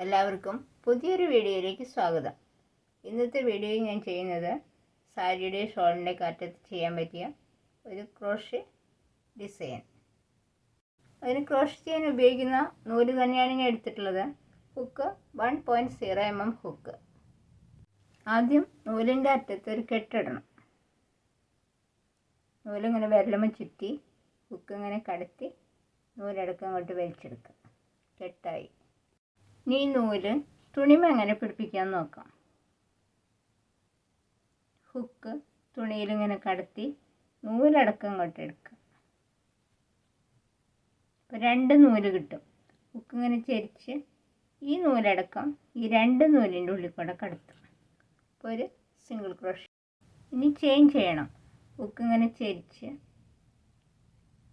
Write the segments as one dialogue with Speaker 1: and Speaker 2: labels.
Speaker 1: എല്ലാവർക്കും പുതിയൊരു വീഡിയോയിലേക്ക് സ്വാഗതം. ഇന്നത്തെ വീഡിയോയിൽ ഞാൻ ചെയ്യുന്നത് സാരിയുടെ ഷോളിൻ്റെ കാറ്റത്ത് ചെയ്യാൻ പറ്റിയ ഒരു ക്രോഷേ ഡിസൈൻ. അതിന് ക്രോഷേ ചെയ്യാൻ ഉപയോഗിക്കുന്ന നൂല് തന്നെയാണ് ഞാൻ എടുത്തിട്ടുള്ളത്. Hook 1.0 mm hook. ആദ്യം നൂലിൻ്റെ അറ്റത്ത് ഒരു കെട്ടിടണം. നൂലിങ്ങനെ വിരലുമ്പോൾ ചുറ്റി ഹുക്ക് ഇങ്ങനെ കടത്തി നൂലടക്കം അങ്ങോട്ട് വലിച്ചെടുക്കുക. കെട്ടായി. ഇനി ഈ നൂല് തുണിമ എങ്ങനെ പിടിപ്പിക്കാൻ നോക്കാം. ഹുക്ക് തുണിയിലിങ്ങനെ കടത്തി നൂലടക്കം അങ്ങോട്ട് എടുക്കുക. ഇപ്പോൾ 2 നൂല് കിട്ടും. ഹുക്ക് ഇങ്ങനെ ചരിച്ച് ഈ നൂലടക്കം ഈ 2 നൂലിൻ്റെ ഉള്ളിൽ കൂടെ കടത്തും. അപ്പോൾ ഒരു സിംഗിൾ ക്രോഷേ. ഇനി ചെയിൻ ചെയ്യണം. ഹുക്ക് ഇങ്ങനെ ചരിച്ച്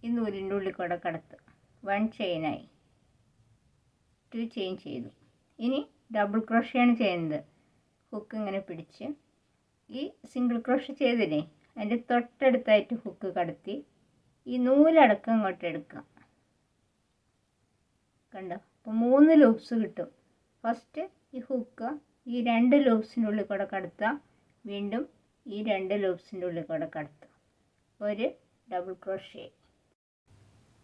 Speaker 1: ഈ നൂലിൻ്റെ ഉള്ളിൽ കൂടെ കടത്തും. 1 ചെയിനായി. 2 ചെയിൻ ചെയ്തു. ഇനി ഡബിൾ ക്രോഷയാണ് ചെയ്യുന്നത്. ഹുക്ക് ഇങ്ങനെ പിടിച്ച് ഈ സിംഗിൾ ക്രോഷേ ചെയ്തില്ലേ അതിൻ്റെ തൊട്ടടുത്തായിട്ട് ഹുക്ക് കടത്തി ഈ നൂലടക്കം ഇങ്ങോട്ട് എടുക്കുക. കണ്ടോ? അപ്പോൾ 3 ലൂപ്സ് കിട്ടും. ഫസ്റ്റ് ഈ ഹുക്ക് ഈ 2 ലൂപ്സിൻ്റെ ഉള്ളിൽ കൂടെ കടത്തുക. വീണ്ടും ഈ 2 ലൂപ്സിൻ്റെ ഉള്ളിൽ കൂടെ കടത്തുക. ഒരു ഡബിൾ ക്രോഷേ.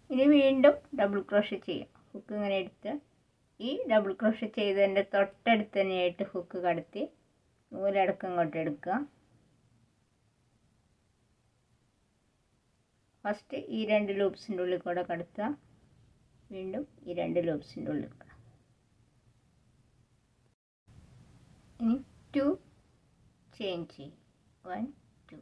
Speaker 1: ഇനി വീണ്ടും ഡബിൾ ക്രോഷേ ചെയ്യാം. ഹുക്ക് ഇങ്ങനെ എടുത്ത് ഈ ഡബിൾ ക്രോഷേ ചെയ്തതിൻ്റെ തൊട്ടടുത്ത് തന്നെയായിട്ട് ഹുക്ക് കടത്തി നൂലടക്കം ഇങ്ങോട്ട് എടുക്കുക. ഫസ്റ്റ് ഈ 2 ലൂപ്സിൻ്റെ ഉള്ളിൽ കൂടെ കടത്തുക. വീണ്ടും ഈ 2 ലൂപ്സിൻ്റെ ഉള്ളിൽ കൂടെ. ഇനി 2 ചെയിൻ ചെയ്യും. 1 2.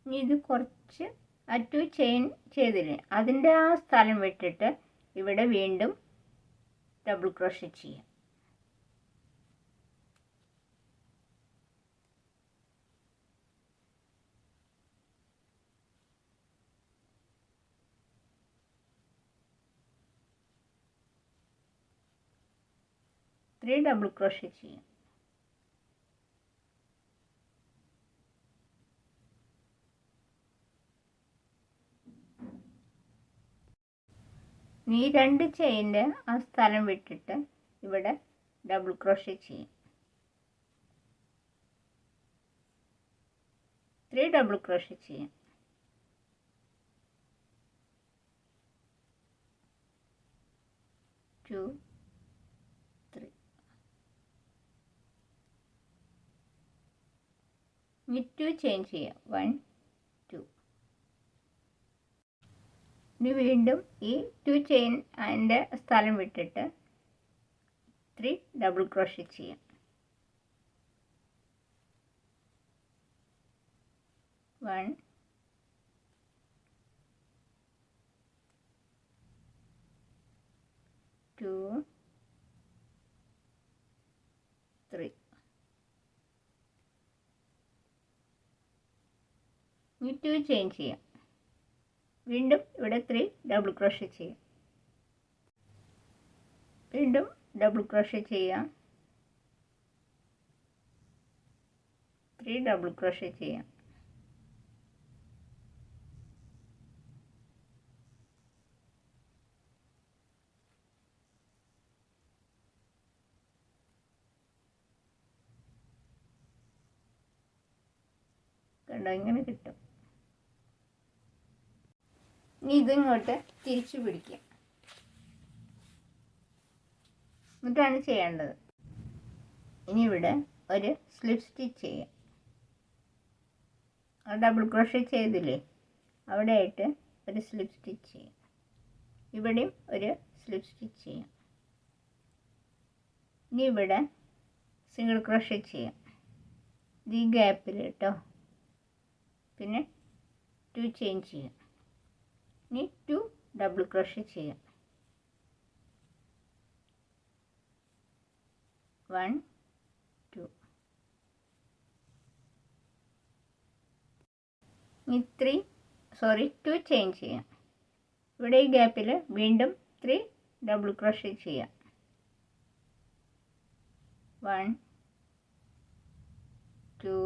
Speaker 1: ഇനി ഇത് കുറച്ച് ആ 2 ചെയിൻ ചെയ്തില്ലേ അതിൻ്റെ ആ സ്ഥലം വിട്ടിട്ട് ഇവിടെ വീണ്ടും ഡബിൾ ക്രോഷേ ചെയ്യാം. ഡബിൾ ക്രോഷേ ചെയ്യാം. ഈ 2 ചെയിൻ്റെ ആ സ്ഥലം വിട്ടിട്ട് ഇവിടെ ഡബിൾ ക്രോഷേ ചെയ്യും. 3 ഡബിൾ ക്രോഷേ ചെയ്യാം. 2 3. ഇനി 2 ചെയിൻ ചെയ്യാം. 1 2. ഇനി വീണ്ടും ഈ 2 ചെയിൻ അതിൻ്റെ സ്ഥലം വിട്ടിട്ട് 3 ഡബിൾ ക്രോഷേ ചെയ്യാം. 1 2 3. ഇനി 2 ചെയിൻ ചെയ്യാം. വീണ്ടും ഇവിടെ 3 ഡബിൾ ക്രോഷേ ചെയ്യാം. വീണ്ടും ഡബിൾ ക്രോഷേ ചെയ്യാം. 3 ഡബിൾ ക്രോഷേ ചെയ്യാം. കണ്ടോ? ഇങ്ങനെ കിട്ടും. ഇനി ഇതിങ്ങോട്ട് തിരിച്ചു പിടിക്കുക. എന്നിട്ടാണ് ചെയ്യേണ്ടത്. ഇനി ഇവിടെ ഒരു സ്ലിപ്പ് സ്റ്റിച്ച് ചെയ്യാം. ആ ഡബിൾ ക്രോഷേ ചെയ്തില്ലേ അവിടെയായിട്ട് ഒരു സ്ലിപ്പ് സ്റ്റിച്ച് ചെയ്യാം. ഇവിടെയും ഒരു സ്ലിപ്പ് സ്റ്റിച്ച് ചെയ്യാം. ഇനി ഇവിടെ സിംഗിൾ ക്രോഷേ ചെയ്യാം. ഈ ഗ്യാപ്പിൽ കേട്ടോ. പിന്നെ 2 ചെയിൻ ചെയ്യാം. ഇനി 2 ഡബിൾ ക്രോഷേ ചെയ്യാം. 1 2. ഇനി 2 ചെയിൻ ചെയ്യാം. ഇവിടെ ഈ ഗ്യാപ്പിൽ വീണ്ടും 3 ഡബിൾ ക്രോഷേ ചെയ്യാം. 1 2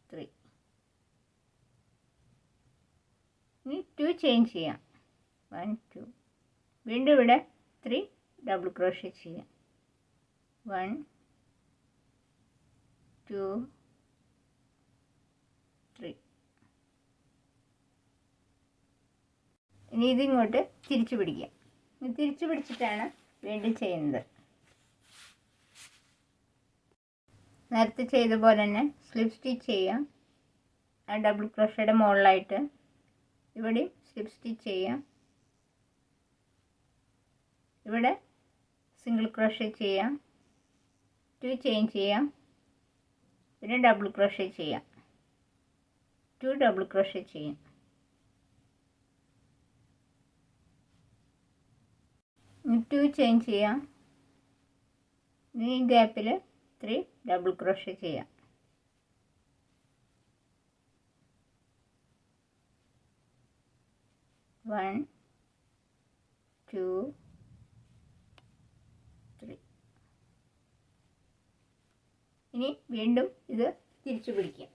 Speaker 1: 3. ഇനി 2 ചെയിൻ ചെയ്യാം. 1 2 വീണ്ടും ഇവിടെ 3 ഡബിൾ ക്രോഷേ ചെയ്യാം. 1 2 3. ഇനി ഇതിങ്ങോട്ട് തിരിച്ചു പിടിക്കാം. തിരിച്ചു പിടിച്ചിട്ടാണ് വീണ്ടും ചെയ്യുന്നത്. നേരത്തെ ചെയ്ത പോലെ തന്നെ സ്ലിപ്പ് സ്റ്റിച്ച് ചെയ്യാം. ആ ഡബിൾ ക്രോഷയുടെ മുകളിലായിട്ട് ഇവിടെയും സ്ലിപ്പ് സ്റ്റിച്ച് ചെയ്യാം. ഇവിടെ സിംഗിൾ ക്രോഷേ ചെയ്യാം. 2 ചെയിൻ ചെയ്യാം. പിന്നെ ഡബിൾ ക്രോഷേ ചെയ്യാം. 2 ഡബിൾ ക്രോഷേ ചെയ്യാം. ഇനി 2 ചെയിൻ ചെയ്യാം. ഇനി ഈ ഗ്യാപ്പിൽ 3 ഡബിൾ ക്രോഷേ ചെയ്യാം. 1 2 3. ഇനി വീണ്ടും ഇത് തിരിച്ചു പിടിക്കാം.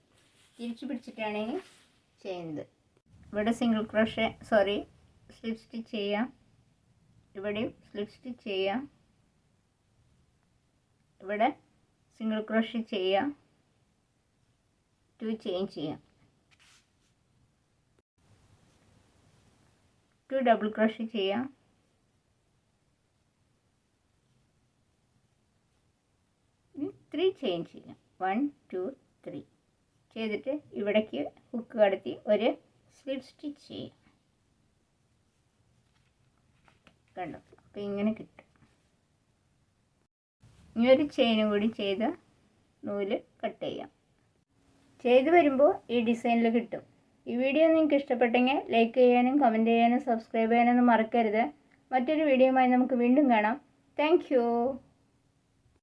Speaker 1: തിരിച്ചു പിടിച്ചിട്ടാണ് ഇനി ചെയ്യുന്നത്. ഇവിടെ സിംഗിൾ ക്രോഷേ സ്ലിപ്പ് സ്റ്റിച്ച് ചെയ്യാം. ഇവിടെയും സ്ലിപ്പ് സ്റ്റിച്ച് ചെയ്യാം. ഇവിടെ സിംഗിൾ ക്രോഷേ ചെയ്യാം. 2 ചെയിൻ ചെയ്യാം. 2 ഡബിൾ ക്രോഷേ ചെയ്യാം. ഇനി 3 ചെയിൻ ചെയ്യാം. 1 2 3 ചെയ്തിട്ട് ഇവിടേക്ക് ഹുക്ക് കടത്തി ഒരു സ്ലിപ്പ് സ്റ്റിച്ച് ചെയ്യാം. കണ്ടോ? അപ്പോൾ ഇങ്ങനെ കിട്ടും. ഇനി ഒരു ചെയിനും കൂടി ചെയ്ത് നൂല് കട്ട് ചെയ്യാം. ചെയ്ത് വരുമ്പോൾ ഈ ഡിസൈനിൽ കിട്ടും. ഈ വീഡിയോ നിങ്ങൾക്ക് ഇഷ്ടപ്പെട്ടെങ്കിൽ ലൈക്ക് ചെയ്യാനും കമൻറ്റ് ചെയ്യാനും സബ്സ്ക്രൈബ് ചെയ്യാനൊന്നും മറക്കരുത്. മറ്റൊരു വീഡിയോയുമായി നമുക്ക് വീണ്ടും കാണാം. Thank you.